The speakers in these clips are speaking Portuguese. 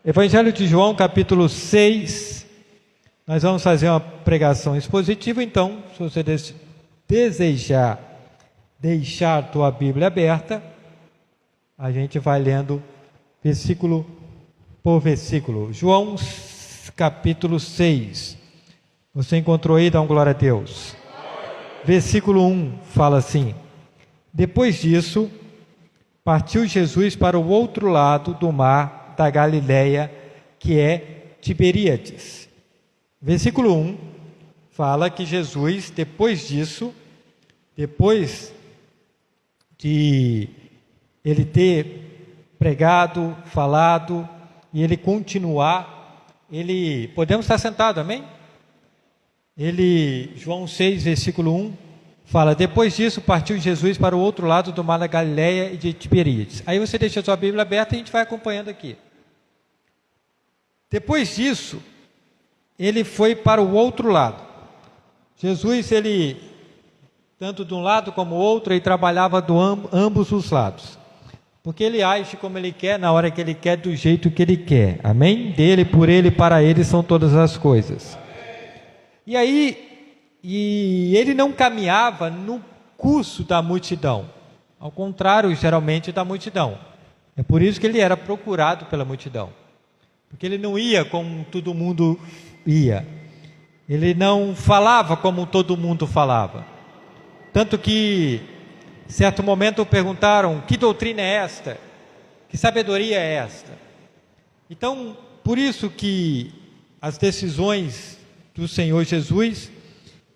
Evangelho de João, capítulo 6. Nós vamos fazer uma pregação expositiva, então, se você desejar deixar a tua Bíblia aberta, a gente vai lendo versículo por versículo. João, capítulo 6. Você encontrou aí? Dá uma glória a Deus. Versículo 1 fala assim: Depois disso, partiu Jesus para o outro lado do mar da Galileia, que é Tiberíades. Versículo 1 fala que Jesus, depois disso, depois de ele ter pregado, falado, e ele continuar, podemos estar sentados, amém? João 6, versículo 1, fala: Depois disso, partiu Jesus para o outro lado do mar da Galileia e de Tiberíades. Aí você deixa a sua Bíblia aberta e a gente vai acompanhando aqui. Depois disso, ele foi para o outro lado. Jesus, tanto de um lado como o outro, ele trabalhava de ambos os lados. Porque ele age como ele quer, na hora que ele quer, do jeito que ele quer. Amém? Dele, por ele, para ele são todas as coisas. E ele não caminhava no curso da multidão. Ao contrário, geralmente, da multidão. É por isso que ele era procurado pela multidão. Porque ele não ia como todo mundo ia. Ele não falava como todo mundo falava. Tanto que, em certo momento, perguntaram: que doutrina é esta? Que sabedoria é esta? Então, por isso que as decisões do Senhor Jesus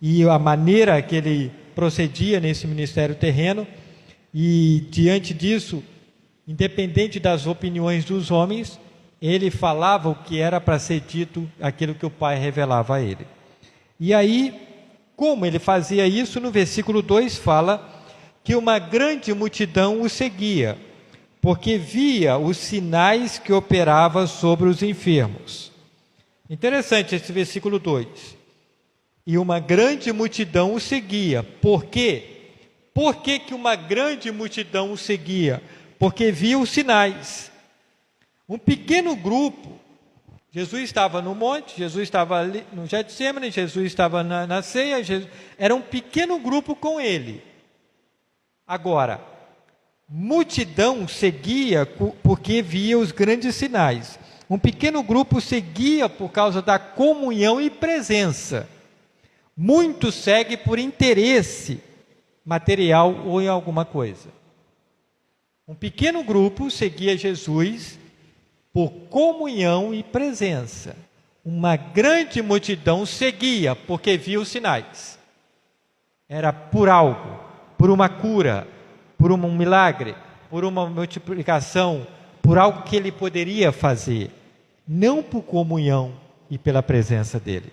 e a maneira que ele procedia nesse ministério terreno, e diante disso, independente das opiniões dos homens, ele falava o que era para ser dito, aquilo que o Pai revelava a ele. E aí, como ele fazia isso, no versículo 2 fala que uma grande multidão o seguia, porque via os sinais que operava sobre os enfermos. Interessante esse versículo 2. E uma grande multidão o seguia. Por quê? Por que uma grande multidão o seguia? Porque via os sinais. Um pequeno grupo, Jesus estava no monte, Jesus estava ali no Getsemane, Jesus estava na ceia, era um pequeno grupo com ele. Agora, multidão seguia porque via os grandes sinais. Um pequeno grupo seguia por causa da comunhão e presença. Muito segue por interesse material ou em alguma coisa. Um pequeno grupo seguia Jesus por comunhão e presença. Uma grande multidão seguia porque via os sinais. Era por algo, por uma cura, por um milagre, por uma multiplicação, por algo que ele poderia fazer. Não por comunhão e pela presença dele.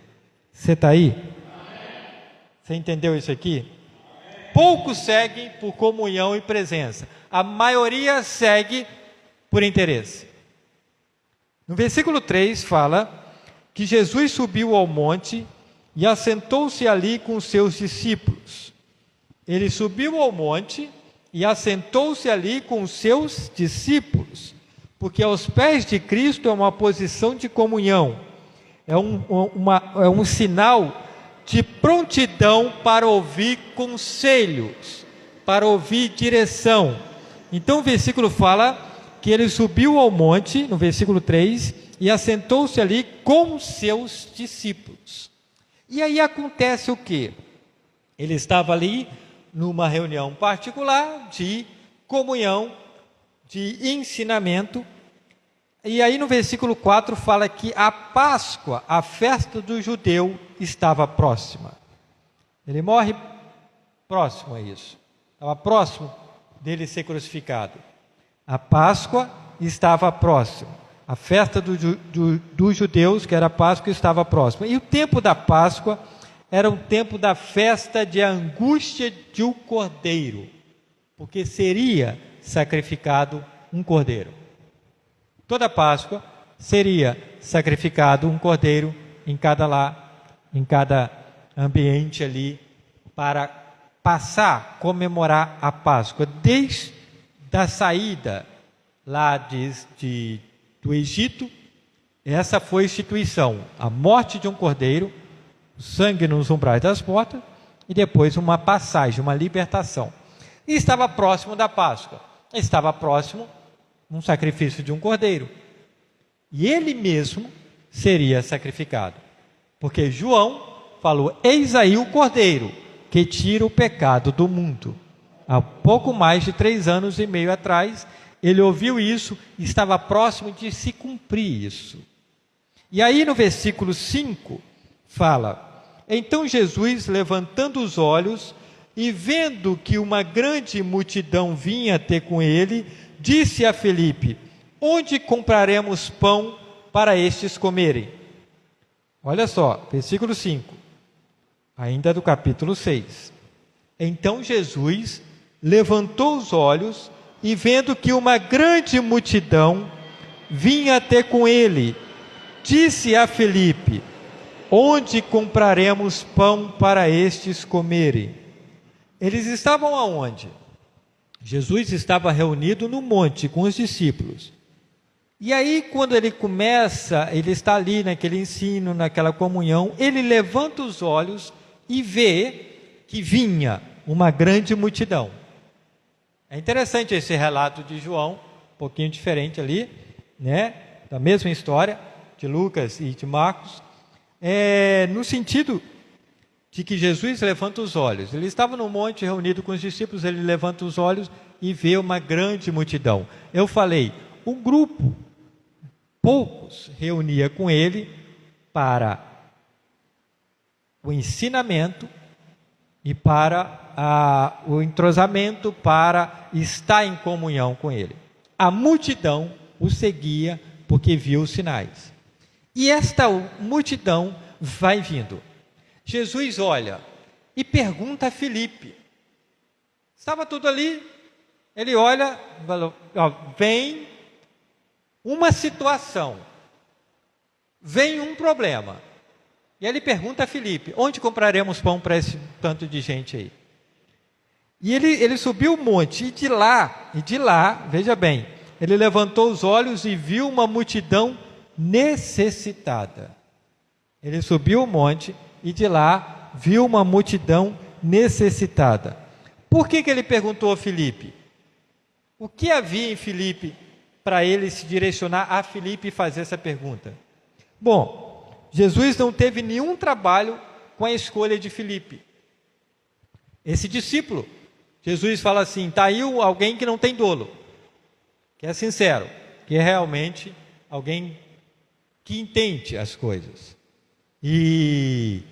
Você está aí? Você entendeu isso aqui? Poucos seguem por comunhão e presença. A maioria segue por interesse. No versículo 3 fala que Jesus subiu ao monte e assentou-se ali com os seus discípulos. Ele subiu ao monte e assentou-se ali com os seus discípulos, porque aos pés de Cristo é uma posição de comunhão, é um sinal de prontidão para ouvir conselhos, para ouvir direção. Então o versículo fala que ele subiu ao monte, no versículo 3, e assentou-se ali com seus discípulos. E aí acontece o quê? Ele estava ali numa reunião particular de comunhão, de ensinamento. E aí no versículo 4 fala que a Páscoa, a festa do judeu, estava próxima. Ele morre próximo a isso. Estava próximo dele ser crucificado. A Páscoa estava próxima. A festa dos judeus, que era a Páscoa, estava próxima. E o tempo da Páscoa era um tempo da festa de angústia de um cordeiro, porque seria sacrificado um cordeiro. Toda Páscoa seria sacrificado um cordeiro em cada lar, em cada ambiente ali, para comemorar a Páscoa, desde da saída lá do Egito Essa foi a instituição, a morte de um cordeiro, o sangue nos umbrais das portas, e depois uma passagem, uma libertação. E estava próximo da Páscoa, estava próximo um sacrifício de um cordeiro. E ele mesmo seria sacrificado. Porque João falou, eis aí o cordeiro que tira o pecado do mundo. Há pouco mais de 3 anos e meio atrás, ele ouviu isso e estava próximo de se cumprir isso. E aí no versículo 5, fala, então Jesus, levantando os olhos e vendo que uma grande multidão vinha ter com ele, disse a Filipe, onde compraremos pão para estes comerem? Olha só, versículo 5, ainda do capítulo 6. Então Jesus levantou os olhos e vendo que uma grande multidão vinha ter com ele, disse a Filipe, onde compraremos pão para estes comerem? Eles estavam aonde? Jesus estava reunido no monte com os discípulos. E aí, quando ele começa, ele está ali naquele ensino, naquela comunhão, ele levanta os olhos e vê que vinha uma grande multidão. É interessante esse relato de João, um pouquinho diferente ali, né? Da mesma história de Lucas e de Marcos, no sentido de que Jesus levanta os olhos. Ele estava no monte reunido com os discípulos, ele levanta os olhos e vê uma grande multidão. Eu falei, um grupo, poucos, reunia com ele para o ensinamento e para o entrosamento, para estar em comunhão com ele. A multidão o seguia porque viu os sinais. E esta multidão vai vindo. Jesus olha e pergunta a Filipe. Estava tudo ali, ele olha, vem uma situação, vem um problema. E ele pergunta a Filipe, onde compraremos pão para esse tanto de gente aí? E ele subiu o monte, e de lá, veja bem, ele levantou os olhos e viu uma multidão necessitada. Ele subiu o monte e de lá viu uma multidão necessitada. Por que ele perguntou a Filipe? O que havia em Filipe para ele se direcionar a Filipe e fazer essa pergunta? Bom, Jesus não teve nenhum trabalho com a escolha de Filipe. Esse discípulo, Jesus fala assim, está aí alguém que não tem dolo, que é sincero, que é realmente alguém que entende as coisas. E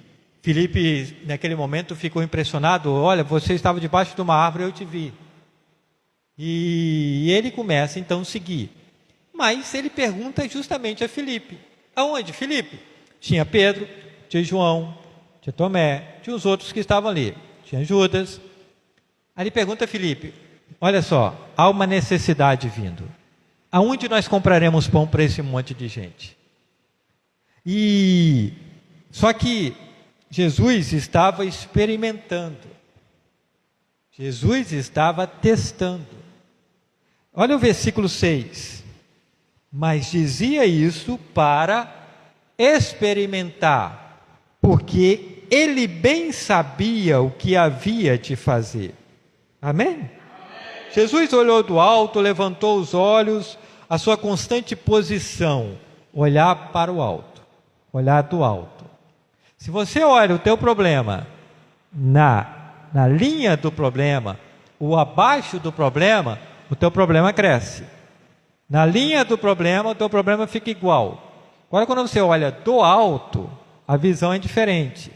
Filipe, naquele momento, ficou impressionado. Olha, você estava debaixo de uma árvore, eu te vi. E ele começa, então, a seguir. Mas ele pergunta justamente a Filipe. Aonde, Filipe? Tinha Pedro, tinha João, tinha Tomé, tinha os outros que estavam ali. Tinha Judas. Aí ele pergunta a Filipe, olha só, há uma necessidade vindo. Aonde nós compraremos pão para esse monte de gente? Só que Jesus estava experimentando. Jesus estava testando. Olha o versículo 6. Mas dizia isso para experimentar, porque ele bem sabia o que havia de fazer. Amém? Amém? Jesus olhou do alto, levantou os olhos, a sua constante posição, olhar para o alto, olhar do alto. Se você olha o teu problema na linha do problema, ou abaixo do problema, o teu problema cresce. Na linha do problema, o teu problema fica igual. Agora, quando você olha do alto, a visão é diferente.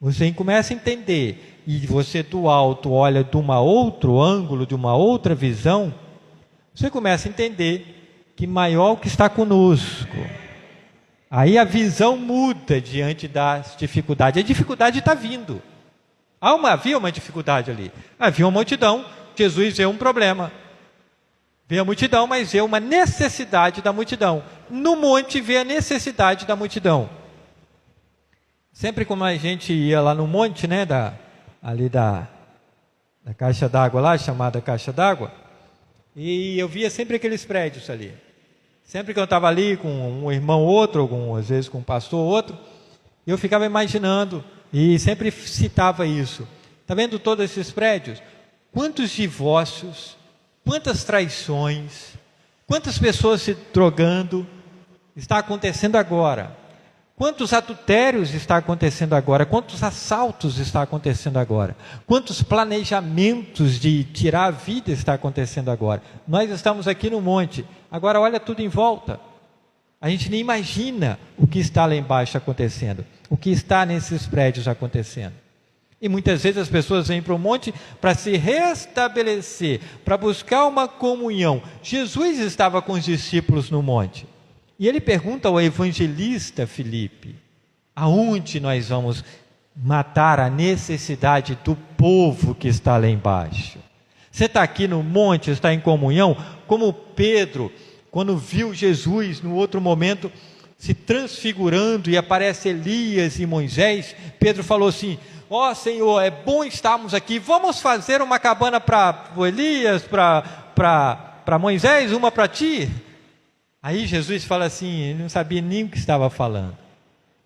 Você começa a entender, e você do alto olha de um outro ângulo, de uma outra visão, você começa a entender que maior o que está conosco. Aí a visão muda diante das dificuldades. A dificuldade está vindo. Havia uma dificuldade ali. Havia uma multidão, Jesus vê um problema. Vê a multidão, mas vê uma necessidade da multidão. No monte vê a necessidade da multidão. Sempre como a gente ia lá no monte, né, da caixa d'água lá, chamada caixa d'água, e eu via sempre aqueles prédios ali. Sempre que eu estava ali com um irmão outro, às vezes com um pastor outro, eu ficava imaginando e sempre citava isso. Está vendo todos esses prédios? Quantos divórcios, quantas traições, quantas pessoas se drogando está acontecendo agora? Quantos adultérios está acontecendo agora? Quantos assaltos está acontecendo agora? Quantos planejamentos de tirar a vida está acontecendo agora? Nós estamos aqui no monte, agora olha tudo em volta. A gente nem imagina o que está lá embaixo acontecendo, o que está nesses prédios acontecendo. E muitas vezes as pessoas vêm para o monte para se restabelecer, para buscar uma comunhão. Jesus estava com os discípulos no monte. E ele pergunta ao evangelista Filipe, aonde nós vamos matar a necessidade do povo que está lá embaixo? Você está aqui no monte, está em comunhão, como Pedro, quando viu Jesus no outro momento se transfigurando e aparece Elias e Moisés, Pedro falou assim, ó Senhor, é bom estarmos aqui, vamos fazer uma cabana para Elias, para Moisés, uma para ti? Aí Jesus fala assim, ele não sabia nem o que estava falando.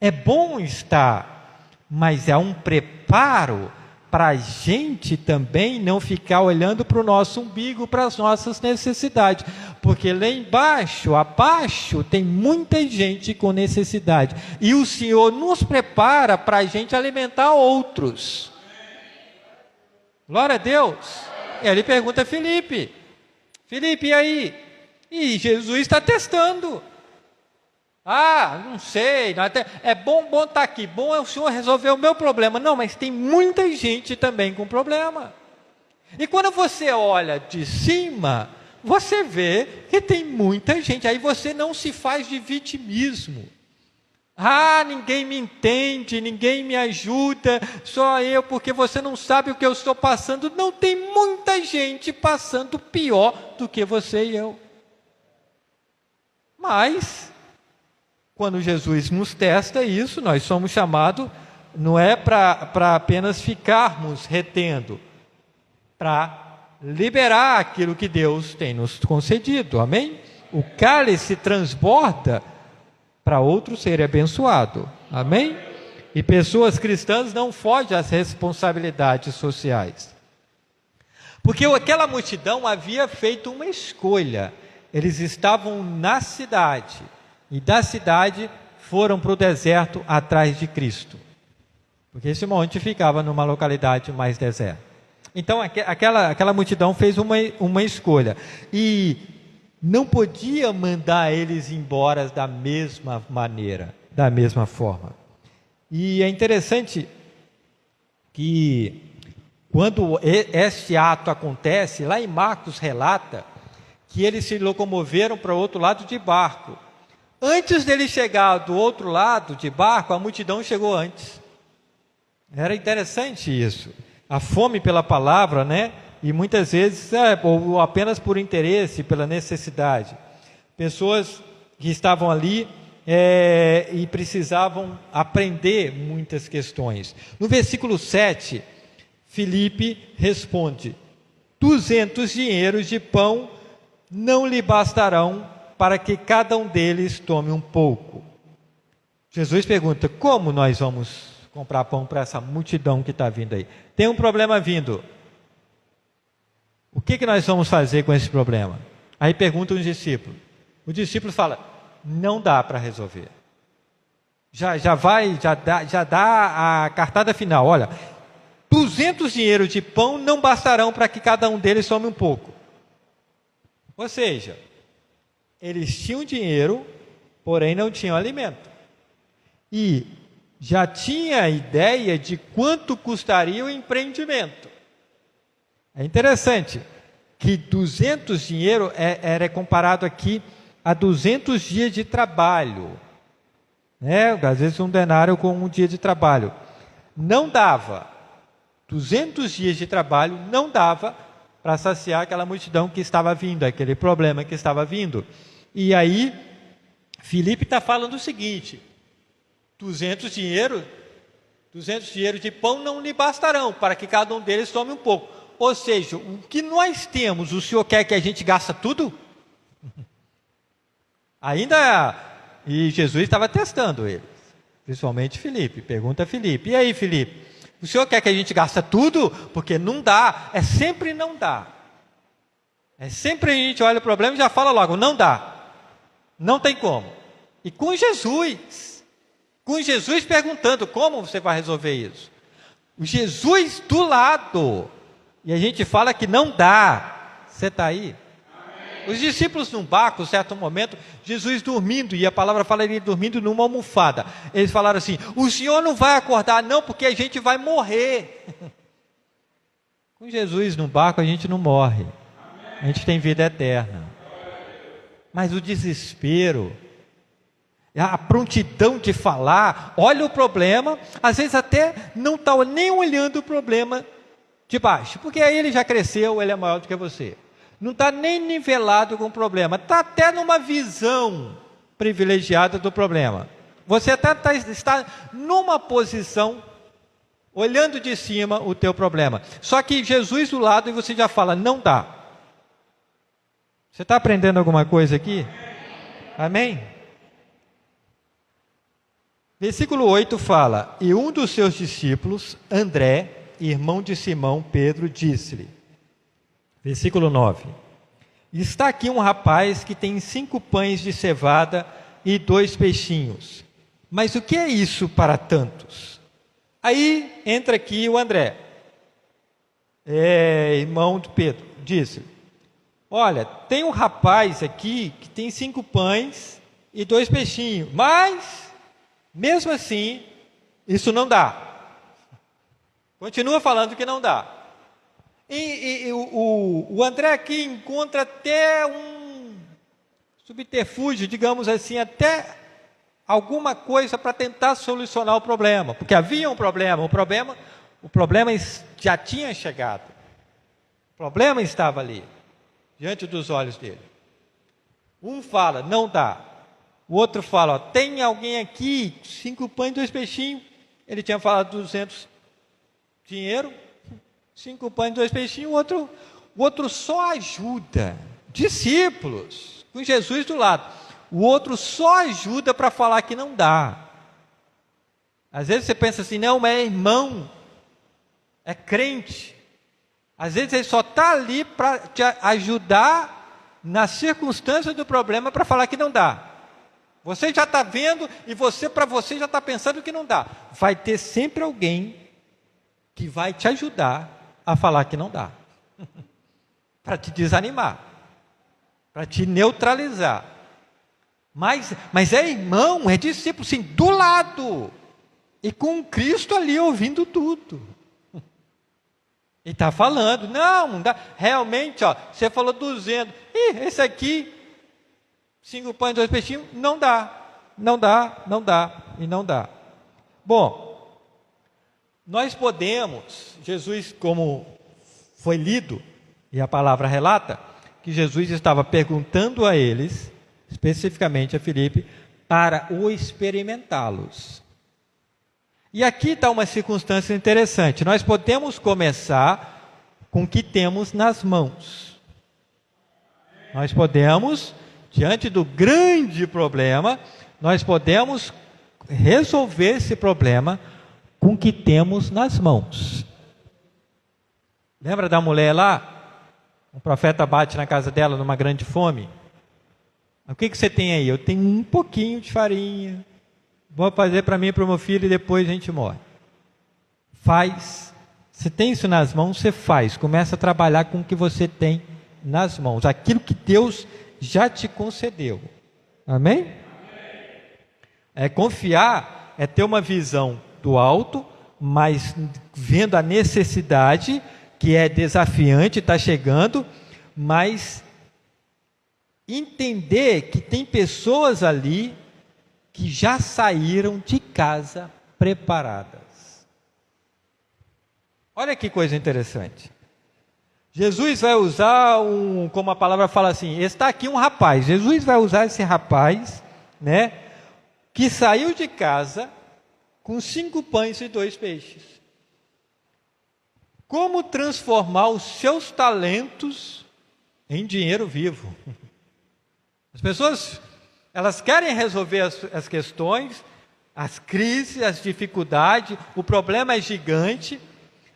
É bom estar, mas é um preparo para a gente também não ficar olhando para o nosso umbigo, para as nossas necessidades. Porque lá embaixo, abaixo, tem muita gente com necessidade. E o Senhor nos prepara para a gente alimentar outros. Glória a Deus. E ele pergunta a Filipe, e aí? E Jesus está testando. Não sei, é bom estar aqui, bom é o Senhor resolver o meu problema. Não, mas tem muita gente também com problema. E quando você olha de cima, você vê que tem muita gente. Aí você não se faz de vitimismo. Ninguém me entende, ninguém me ajuda, só eu, porque você não sabe o que eu estou passando. Não, tem muita gente passando pior do que você e eu. Mas, quando Jesus nos testa isso, nós somos chamados, não é para apenas ficarmos retendo, para liberar aquilo que Deus tem nos concedido, amém? O cálice transborda para outro ser abençoado, amém? E pessoas cristãs não fogem às responsabilidades sociais. Porque aquela multidão havia feito uma escolha. Eles estavam na cidade, e da cidade foram para o deserto atrás de Cristo. Porque esse monte ficava numa localidade mais deserta. Então aquela multidão fez uma escolha. E não podia mandar eles embora da mesma maneira, da mesma forma. E é interessante que quando este ato acontece, lá em Marcos relata que eles se locomoveram para o outro lado de barco. Antes dele chegar do outro lado de barco, a multidão chegou antes. Era interessante isso. A fome pela palavra, né? E muitas vezes, ou apenas por interesse, pela necessidade. Pessoas que estavam ali e precisavam aprender muitas questões. No versículo 7, Filipe responde, 200 dinheiros de pão não lhe bastarão para que cada um deles tome um pouco. Jesus pergunta, como nós vamos comprar pão para essa multidão que está vindo aí? Tem um problema vindo. O que nós vamos fazer com esse problema? Aí pergunta um discípulo. O discípulo fala, não dá para resolver. Já dá a cartada final. Olha, 200 dinheiros de pão não bastarão para que cada um deles tome um pouco. Ou seja, eles tinham dinheiro, porém não tinham alimento. E já tinha a ideia de quanto custaria o empreendimento. É interessante que 200 dinheiro era comparado aqui a 200 dias de trabalho. Às vezes um denário com um dia de trabalho. Não dava. 200 dias de trabalho não dava para saciar aquela multidão que estava vindo, aquele problema que estava vindo. E aí, Filipe está falando o seguinte, 200 dinheiro de pão não lhe bastarão, para que cada um deles tome um pouco. Ou seja, o que nós temos, o Senhor quer que a gente gaste tudo? E Jesus estava testando eles, principalmente Filipe. Pergunta a Filipe: e aí, Filipe, o senhor quer que a gente gaste tudo? Porque não dá, sempre não dá. Sempre a gente olha o problema e já fala logo: não dá, não tem como. E com Jesus perguntando: como você vai resolver isso? O Jesus do lado, e a gente fala que não dá. Você está aí? Os discípulos num barco, certo momento, Jesus dormindo, e a palavra fala ele dormindo numa almofada. Eles falaram assim: o senhor não vai acordar não, porque a gente vai morrer. Com Jesus no barco a gente não morre, a gente tem vida eterna. Mas o desespero, a prontidão de falar, olha o problema, às vezes até não está nem olhando o problema de baixo, porque aí ele já cresceu, ele é maior do que você. Não está nem nivelado com o problema, está até numa visão privilegiada do problema. Você até está numa posição, olhando de cima o teu problema. Só que Jesus do lado e você já fala: não dá. Você está aprendendo alguma coisa aqui? Amém? Versículo 8 fala: e um dos seus discípulos, André, irmão de Simão Pedro, disse-lhe. Versículo 9: está aqui um rapaz que tem 5 pães de cevada e 2 peixinhos. Mas o que é isso para tantos? Aí entra aqui o André, irmão de Pedro, disse: olha, tem um rapaz aqui que tem 5 pães e 2 peixinhos, mas mesmo assim isso não dá. Continua falando que não dá. E o André aqui encontra até um subterfúgio, digamos assim, até alguma coisa para tentar solucionar o problema, porque havia um problema, o problema já tinha chegado, o problema estava ali, diante dos olhos dele. Um fala: não dá. O outro fala: tem alguém aqui, 5 pães e 2 peixinhos. Ele tinha falado 200 dinheiro, 5 pães e 2 peixinhos. O outro só ajuda. Discípulos, com Jesus do lado. O outro só ajuda para falar que não dá. Às vezes você pensa assim: não, mas é irmão, é crente. Às vezes ele só está ali para te ajudar na circunstância do problema, para falar que não dá. Você já está vendo e para você já está pensando que não dá. Vai ter sempre alguém que vai te ajudar a falar que não dá, para te desanimar, para te neutralizar. Mas é irmão, é discípulo, sim, do lado, e com Cristo ali ouvindo tudo. E está falando: não dá. Realmente, você falou 200, esse aqui, 5 pães e 2 peixinhos, não dá, e não dá. Bom, nós podemos, Jesus, como foi lido, e a palavra relata, que Jesus estava perguntando a eles, especificamente a Filipe, para o experimentá-los. E aqui está uma circunstância interessante. Nós podemos começar com o que temos nas mãos. Nós podemos, diante do grande problema, nós podemos resolver esse problema com o que temos nas mãos. Lembra da mulher lá? O profeta bate na casa dela numa grande fome. O que você tem aí? Eu tenho um pouquinho de farinha. Vou fazer para mim e para o meu filho e depois a gente morre. Faz. Se tem isso nas mãos, você faz. Começa a trabalhar com o que você tem nas mãos. Aquilo que Deus já te concedeu. Amém? Confiar é ter uma visão do alto, mas vendo a necessidade, que é desafiante, está chegando, mas entender que tem pessoas ali que já saíram de casa preparadas. Olha que coisa interessante. Jesus vai usar como a palavra fala assim, está aqui um rapaz. Jesus vai usar esse rapaz, que saiu de casa com 5 pães e 2 peixes. Como transformar os seus talentos em dinheiro vivo? As pessoas Elas querem resolver as questões, as crises, as dificuldades, o problema é gigante.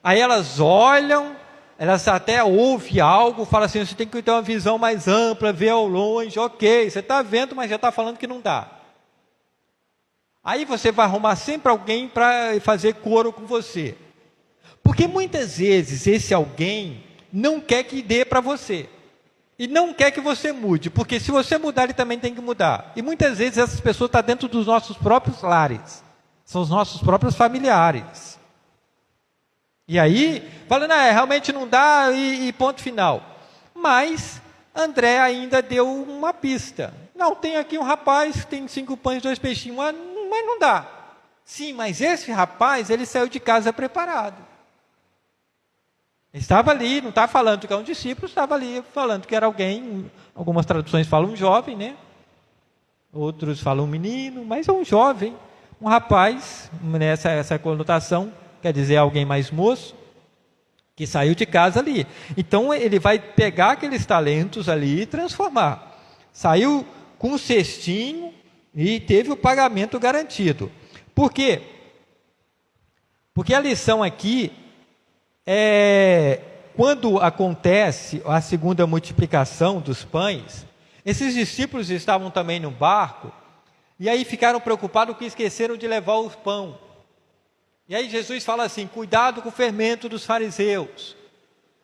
Aí elas olham, elas até ouvem algo, falam assim, você tem que ter uma visão mais ampla, ver ao longe, ok, você está vendo, mas já está falando que não dá. Aí você vai arrumar sempre alguém para fazer coro com você. Porque muitas vezes esse alguém não quer que dê para você. E não quer que você mude, porque se você mudar, ele também tem que mudar. E muitas vezes essas pessoas estão dentro dos nossos próprios lares. São os nossos próprios familiares. E aí, falando, realmente não dá e ponto final. Mas André ainda deu uma pista. Não, tem aqui um rapaz que tem 5 pães e 2 peixinhos, mas não dá. Sim, mas esse rapaz, ele saiu de casa preparado. Estava ali, não está falando que é um discípulo, estava ali falando que era alguém, algumas traduções falam um jovem, né? Outros falam um menino, mas é um jovem, um rapaz, essa conotação, quer dizer alguém mais moço, que saiu de casa ali. Então ele vai pegar aqueles talentos ali e transformar. Saiu com um cestinho e teve o pagamento garantido. Por quê? Porque a lição aqui quando acontece a segunda multiplicação dos pães, esses discípulos estavam também no barco, e aí ficaram preocupados que esqueceram de levar o pão. E aí Jesus fala assim, cuidado com o fermento dos fariseus.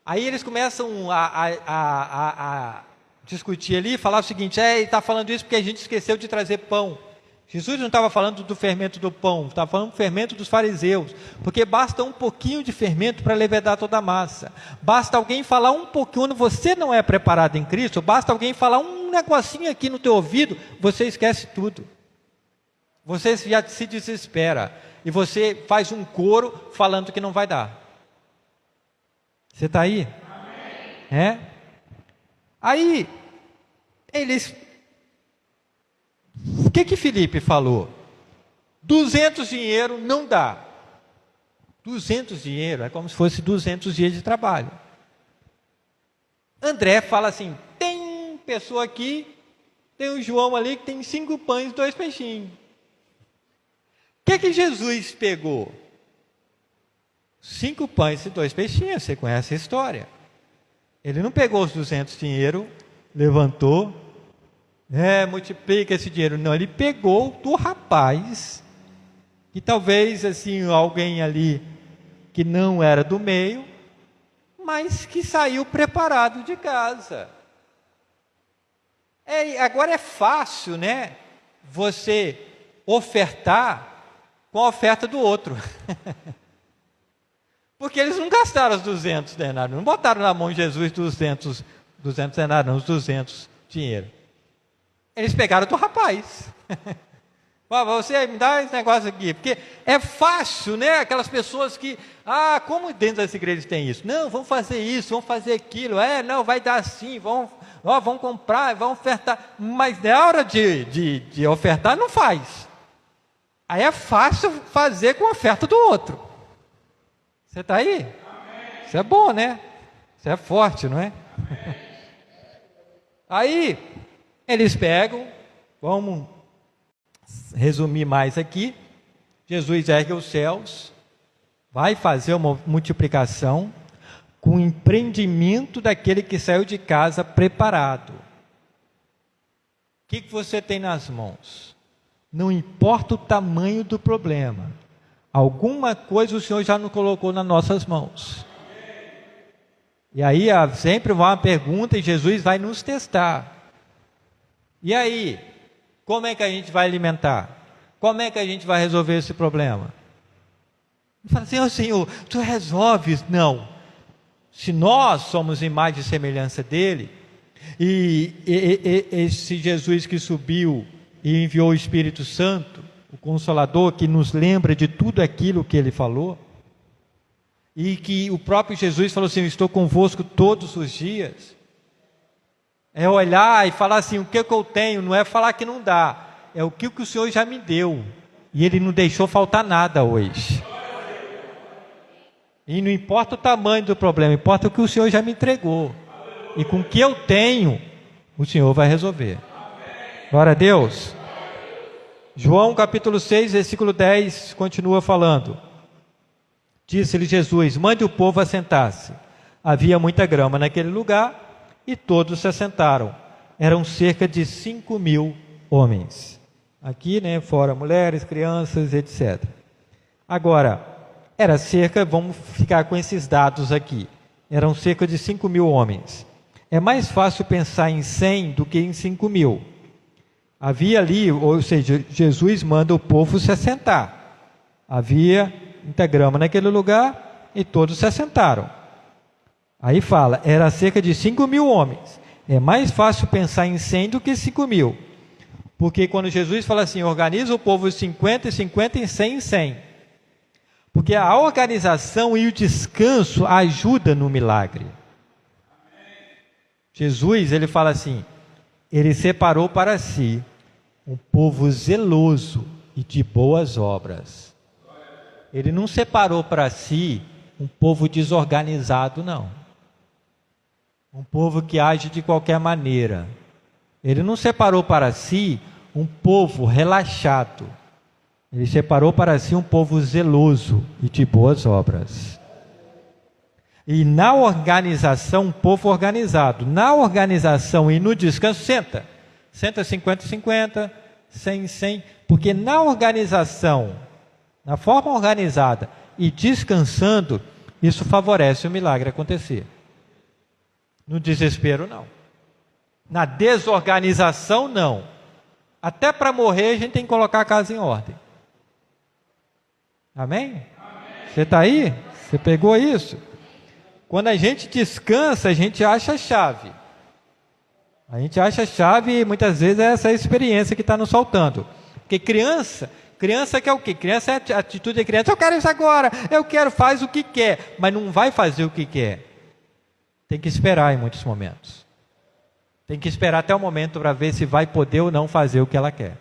Aí eles começam a discutir ali, falar o seguinte, ele está falando isso porque a gente esqueceu de trazer pão. Jesus não estava falando do fermento do pão, estava falando do fermento dos fariseus, porque basta um pouquinho de fermento para levedar toda a massa. Basta alguém falar um pouquinho, quando você não é preparado em Cristo, basta alguém falar um negocinho aqui no teu ouvido, você esquece tudo. Você já se desespera, e você faz um coro falando que não vai dar. Você está aí? Amém. Aí, eles... O que Filipe falou? 200 dinheiro não dá. 200 dinheiro é como se fosse 200 dias de trabalho. André fala assim, tem pessoa aqui, tem o João ali que tem 5 pães e 2 peixinhos. O que Jesus pegou? 5 pães e 2 peixinhos, você conhece a história. Ele não pegou os 200 dinheiro, levantou, multiplica esse dinheiro. Não, ele pegou do rapaz, que talvez assim, alguém ali que não era do meio, mas que saiu preparado de casa. Agora é fácil, né? Você ofertar com a oferta do outro. Porque eles não gastaram os 200 denários, não botaram na mão de Jesus 200 denários, não, os 200 dinheiro. Eles pegaram do rapaz. Você me dá esse negócio aqui. Porque é fácil, né? Aquelas pessoas que, como dentro das igrejas tem isso? Não, vamos fazer isso, vamos fazer aquilo. Não, vai dar assim, vamos comprar, vamos ofertar. Mas na hora de ofertar, não faz. Aí é fácil fazer com a oferta do outro. Você está aí? Amém. Isso é bom, né? Isso é forte, não é? Aí, eles pegam, vamos resumir mais aqui, Jesus ergue os céus, vai fazer uma multiplicação com o empreendimento daquele que saiu de casa preparado. O que você tem nas mãos? Não importa o tamanho do problema, alguma coisa o Senhor já nos colocou nas nossas mãos. E aí sempre vai uma pergunta e Jesus vai nos testar. E aí, como é que a gente vai alimentar? Como é que a gente vai resolver esse problema? Fala assim, Senhor, tu resolves? Não. Se nós somos imagem e semelhança dele, e esse Jesus que subiu e enviou o Espírito Santo, o Consolador, que nos lembra de tudo aquilo que ele falou, e que o próprio Jesus falou assim, eu estou convosco todos os dias. É olhar e falar assim, o que eu tenho, não é falar que não dá, é o que o Senhor já me deu, e Ele não deixou faltar nada hoje. E não importa o tamanho do problema, importa o que o Senhor já me entregou, e com o que eu tenho, o Senhor vai resolver. Glória a Deus. João capítulo 6, versículo 10, continua falando. Disse-lhe Jesus: mande o povo assentar-se. Havia muita grama naquele lugar e todos se assentaram. Eram cerca de 5.000 homens. Aqui, fora mulheres, crianças, etc. Agora, era cerca, vamos ficar com esses dados aqui. Eram cerca de 5.000 homens. É mais fácil pensar em 100 do que em 5.000. Havia ali, ou seja, Jesus manda o povo se assentar. Havia muita grama naquele lugar e todos se assentaram. Aí fala, era cerca de 5.000 homens. É mais fácil pensar em 100 do que 5.000. Porque quando Jesus fala assim, organiza o povo 50 e 50 em 100 em 100. Porque a organização e o descanso ajudam no milagre. Jesus, ele fala assim, ele separou para si um povo zeloso e de boas obras. Ele não separou para si um povo desorganizado, não. Um povo que age de qualquer maneira. Ele não separou para si um povo relaxado. Ele separou para si um povo zeloso e de boas obras. E na organização, um povo organizado. Na organização e no descanso, senta 50, 50, 100, 100. Porque na organização, na forma organizada e descansando, isso favorece o milagre acontecer. No desespero, não. Na desorganização, não. Até para morrer, a gente tem que colocar a casa em ordem. Amém? Você está aí? Você pegou isso? Quando a gente descansa, a gente acha a chave. A gente acha a chave e muitas vezes é essa experiência que está nos faltando. Porque criança quer o quê? Criança é a atitude de criança. Eu quero isso agora, eu quero, faz o que quer. Mas não vai fazer o que quer. Tem que esperar em muitos momentos. Tem que esperar até o momento para ver se vai poder ou não fazer o que ela quer.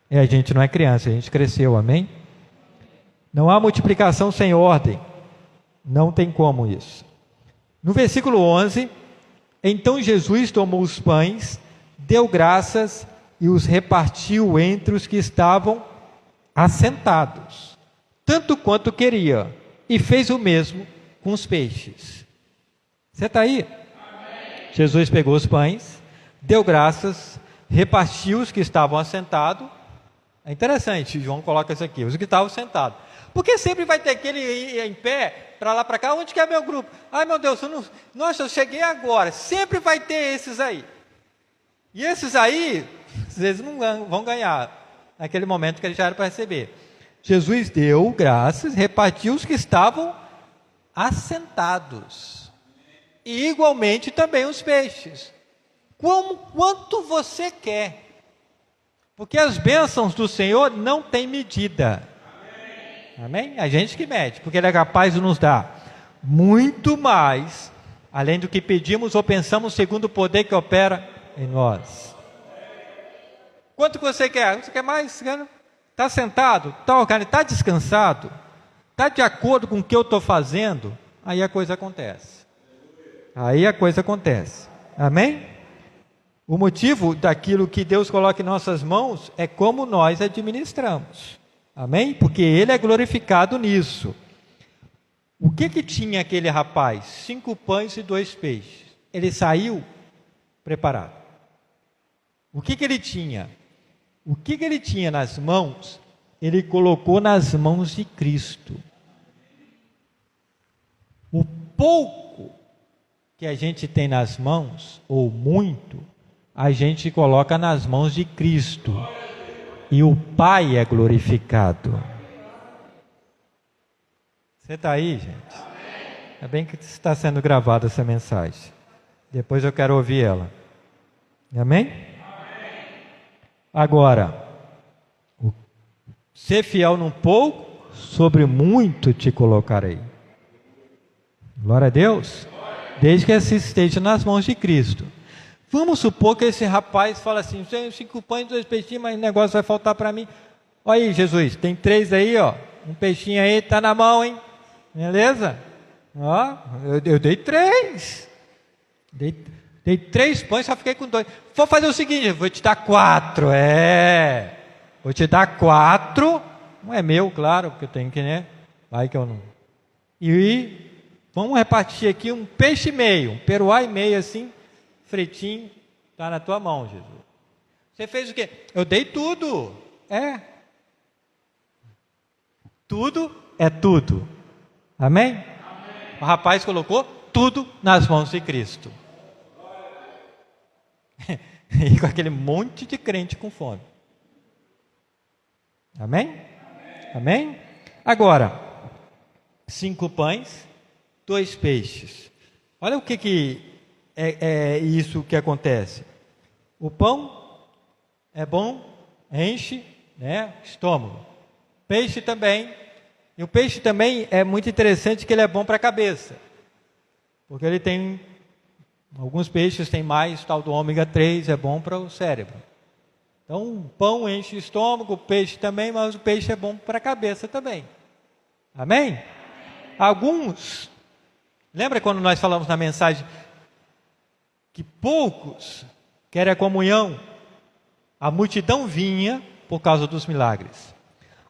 E a gente não é criança, a gente cresceu, amém? Não há multiplicação sem ordem. Não tem como isso. No versículo 11, então Jesus tomou os pães, deu graças e os repartiu entre os que estavam assentados, tanto quanto queria, e fez o mesmo com os peixes. Você está aí? Amém. Jesus pegou os pães, deu graças, repartiu os que estavam assentados. É interessante, João coloca isso aqui, os que estavam sentados. Porque sempre vai ter aquele em pé, para lá, para cá, onde que é meu grupo? Ai meu Deus, eu cheguei agora. Sempre vai ter esses aí. E esses aí, às vezes não vão ganhar, naquele momento que eles já eram para receber. Jesus deu graças, repartiu os que estavam assentados. E igualmente também os peixes. Quanto você quer. Porque as bênçãos do Senhor não têm medida. Amém? A gente que mede, porque Ele é capaz de nos dar muito mais, além do que pedimos ou pensamos, segundo o poder que opera em nós. Quanto que você quer? Você quer mais? Está sentado? Está organizado? Está descansado? Está de acordo com o que eu estou fazendo? Aí a coisa acontece. Aí a coisa acontece. Amém? O motivo daquilo que Deus coloca em nossas mãos é como nós administramos. Amém? Porque Ele é glorificado nisso. O que tinha aquele rapaz? 5 pães e 2 peixes. Ele saiu preparado. O que ele tinha? O que ele tinha nas mãos, ele colocou nas mãos de Cristo. O pouco que a gente tem nas mãos, ou muito, a gente coloca nas mãos de Cristo. E o Pai é glorificado. Você está aí, gente? É bem que está sendo gravada essa mensagem. Depois eu quero ouvir ela. Amém? Agora, ser fiel num pouco, sobre muito te colocarei. Glória a Deus. Desde que esse esteja nas mãos de Cristo. Vamos supor que esse rapaz fala assim, 5 pães, 2 peixinhos, mas o negócio vai faltar para mim. Olha aí, Jesus, tem 3 aí, ó. Um peixinho aí, está na mão, hein? Beleza? Ó, eu dei 3. Dei 3 pães, só fiquei com 2. Vou fazer o seguinte, vou te dar 4. Vou te dar 4. Não é meu, claro, porque eu tenho que, né? Vai que eu não. E vamos repartir aqui um peixe e meio, um peruá e meio assim, fritinho, está na tua mão, Jesus. Você fez o quê? Eu dei tudo. Tudo é tudo. Amém? Amém? O rapaz colocou tudo nas mãos de Cristo. E com aquele monte de crente com fome. Amém? Amém? Agora, 5 pães, 2 peixes. Olha o que é isso que acontece. O pão é bom, enche, né, estômago. Peixe também. E o peixe também é muito interessante que ele é bom para a cabeça. Porque ele tem, alguns peixes têm mais, tal do ômega 3, é bom para o cérebro. Então, o pão enche o estômago, o peixe também, mas o peixe é bom para a cabeça também. Amém? Alguns, lembra quando nós falamos na mensagem que poucos querem a comunhão? A multidão vinha por causa dos milagres.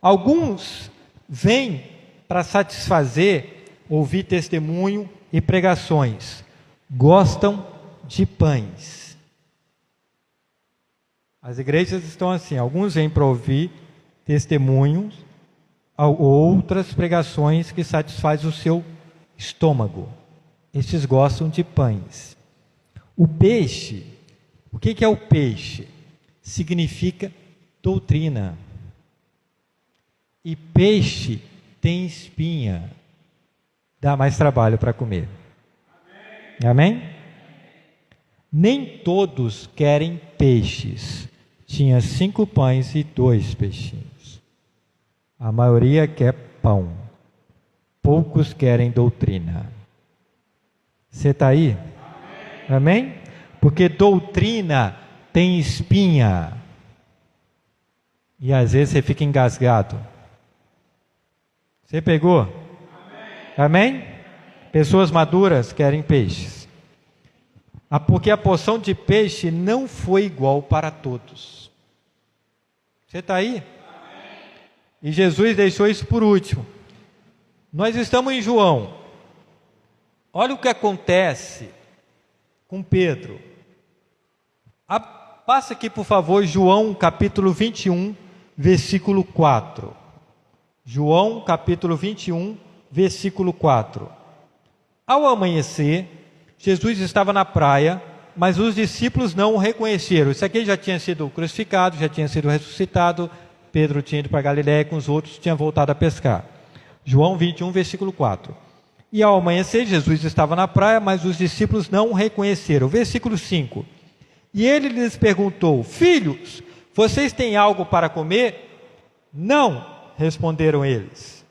Alguns vêm para satisfazer, ouvir testemunho e pregações. Gostam de pães. As igrejas estão assim, alguns vêm para ouvir testemunhos, outras pregações que satisfazem o seu estômago. Estes gostam de pães. O peixe, o que é o peixe? Significa doutrina. E peixe tem espinha. Dá mais trabalho para comer. Amém? Nem todos querem peixes. Tinha 5 pães e 2 peixinhos. A maioria quer pão. Poucos querem doutrina. Você está aí? Amém? Porque doutrina tem espinha. E às vezes você fica engasgado. Você pegou? Amém? Pessoas maduras querem peixes. Porque a porção de peixe não foi igual para todos. Você está aí? E Jesus deixou isso por último. Nós estamos em João. Olha o que acontece com Pedro. Passa aqui, por favor, João capítulo 21, versículo 4. João capítulo 21, versículo 4. Ao amanhecer, Jesus estava na praia, mas os discípulos não o reconheceram. Isso aqui já tinha sido crucificado, já tinha sido ressuscitado. Pedro tinha ido para Galiléia com os outros, tinha voltado a pescar. João 21, versículo 4. E ao amanhecer, Jesus estava na praia, mas os discípulos não o reconheceram. Versículo 5. E ele lhes perguntou: filhos, vocês têm algo para comer? Não, responderam eles.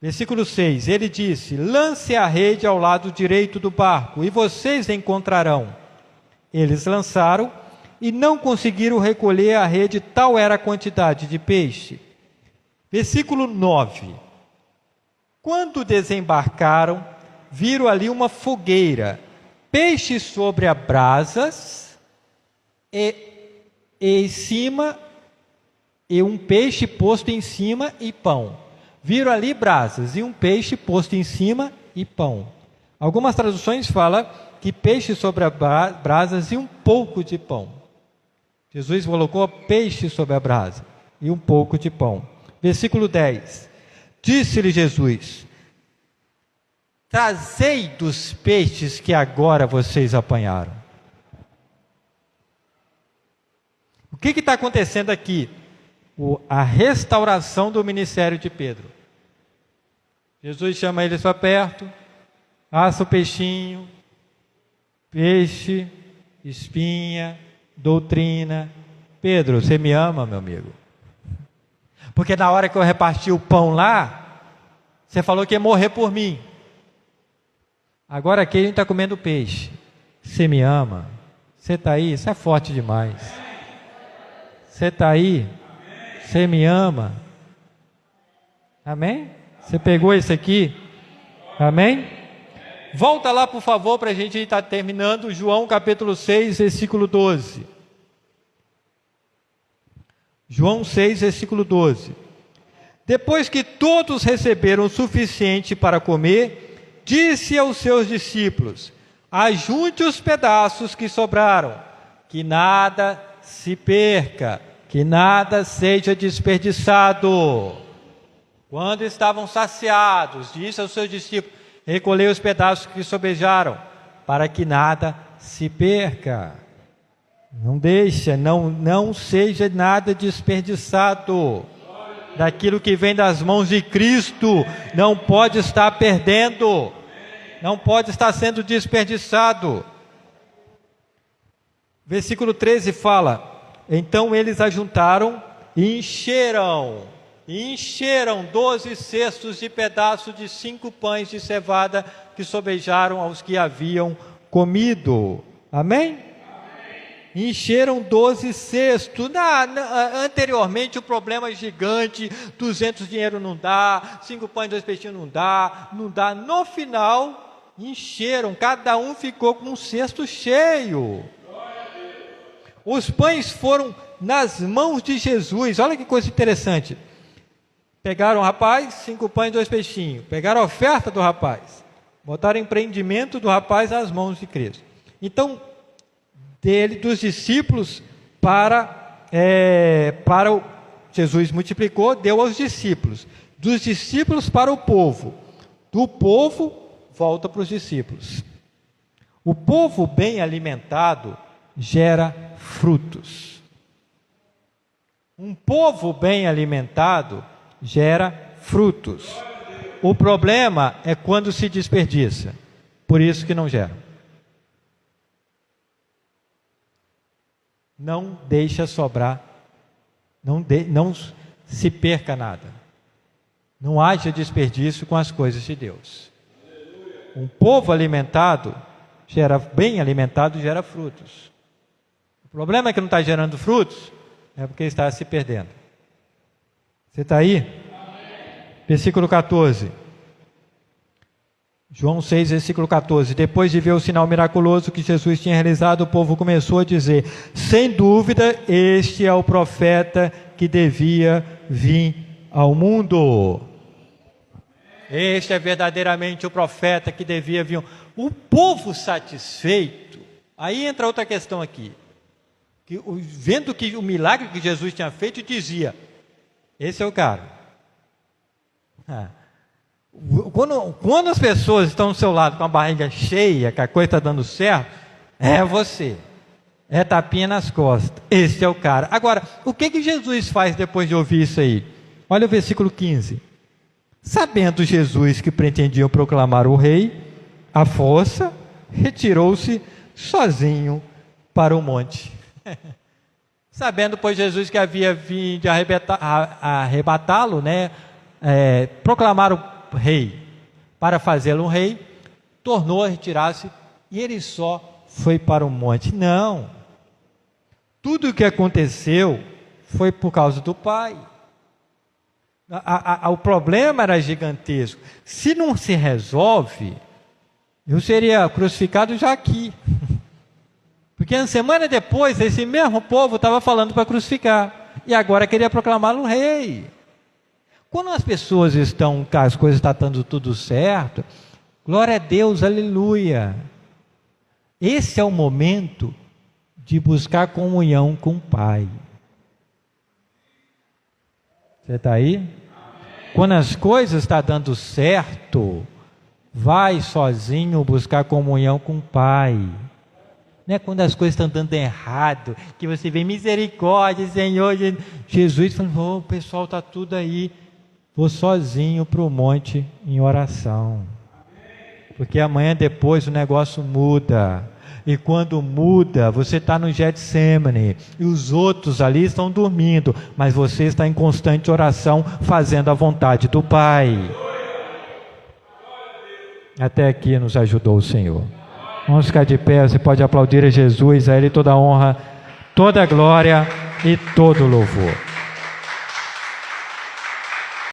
Versículo 6, ele disse: lance a rede ao lado direito do barco, e vocês encontrarão. Eles lançaram, e não conseguiram recolher a rede, tal era a quantidade de peixe. Versículo 9, quando desembarcaram, viram ali uma fogueira, peixe sobre as brasas, e em cima, e um peixe posto em cima, e pão. Viram ali brasas e um peixe posto em cima e pão. Algumas traduções falam que peixe sobre as brasas e um pouco de pão. Jesus colocou peixe sobre a brasa e um pouco de pão. Versículo 10. Disse-lhe Jesus: trazei dos peixes que agora vocês apanharam. O que está acontecendo aqui? A restauração do ministério de Pedro. Jesus chama eles para perto, assa o peixinho, peixe, espinha, doutrina. Pedro, você me ama, meu amigo? Porque na hora que eu reparti o pão lá, você falou que ia morrer por mim. Agora aqui a gente está comendo peixe. Você me ama? Você está aí? Isso é forte demais. Você está aí? Você me ama? Amém? Você pegou isso aqui? Amém? Volta lá, por favor, para a gente estar terminando. João capítulo 6, versículo 12. João 6, versículo 12. Depois que todos receberam o suficiente para comer, disse aos seus discípulos: ajunte os pedaços que sobraram, que nada se perca, que nada seja desperdiçado. Quando estavam saciados, disse aos seus discípulos: recolhei os pedaços que sobejaram, para que nada se perca. Não deixa, não seja nada desperdiçado. Daquilo que vem das mãos de Cristo, não pode estar perdendo, não pode estar sendo desperdiçado. Versículo 13 fala: então eles ajuntaram e encheram 12 cestos de pedaços de 5 pães de cevada que sobejaram aos que haviam comido. Amém? Encheram 12 cestos. Anteriormente o problema é gigante, 200 dinheiro não dá, 5 pães, 2 peixinhos não dá. No final, encheram, cada um ficou com um cesto cheio. Os pães foram nas mãos de Jesus. Olha que coisa interessante. Pegaram o rapaz, 5 pães, 2 peixinhos. Pegaram a oferta do rapaz, botaram o empreendimento do rapaz nas mãos de Cristo. Então, dos discípulos Jesus multiplicou, deu aos discípulos. Dos discípulos para o povo. Do povo, volta para os discípulos. O povo bem alimentado gera frutos. Um povo bem alimentado gera frutos. O problema é quando se desperdiça. Por isso que não gera. Não deixa sobrar, não se perca nada. Não haja desperdício com as coisas de Deus. Um povo alimentado, bem alimentado, gera frutos. O problema é que não está gerando frutos, é porque está se perdendo. Você está aí? Versículo 14. João 6, versículo 14. Depois de ver o sinal miraculoso que Jesus tinha realizado, o povo começou a dizer: sem dúvida, este é o profeta que devia vir ao mundo. Este é verdadeiramente o profeta que devia vir. O povo satisfeito. Aí entra outra questão aqui. Vendo que o milagre que Jesus tinha feito, dizia: esse é o cara. Quando as pessoas estão do seu lado com a barriga cheia, que a coisa está dando certo, é você. É tapinha nas costas. Esse é o cara. Agora, o que Jesus faz depois de ouvir isso aí? Olha o versículo 15. Sabendo Jesus que pretendiam proclamar o rei, à força, retirou-se sozinho para o monte. Sabendo, pois, Jesus que havia vindo arrebatá-lo, proclamar o rei, para fazê-lo um rei, tornou a retirar-se e ele só foi para o monte. Não, tudo o que aconteceu foi por causa do Pai. O problema era gigantesco. Se não se resolve, eu seria crucificado já aqui, porque uma semana depois esse mesmo povo estava falando para crucificar e agora queria proclamá-lo um rei. Quando as pessoas estão, as coisas estão dando tudo certo, glória a Deus, aleluia. Esse é o momento de buscar comunhão com o Pai. Você está aí? Amém. Quando as coisas estão dando certo, vai sozinho buscar comunhão com o Pai. Não é quando as coisas estão dando errado, que você vê misericórdia, Senhor. Jesus falando: o pessoal está tudo aí. Vou sozinho para o monte em oração. Porque amanhã depois o negócio muda. E quando muda, você está no Getsemane. E os outros ali estão dormindo. Mas você está em constante oração, fazendo a vontade do Pai. Até aqui nos ajudou o Senhor. Vamos ficar de pé. Você pode aplaudir a Jesus. A Ele toda a honra, toda a glória e todo o louvor.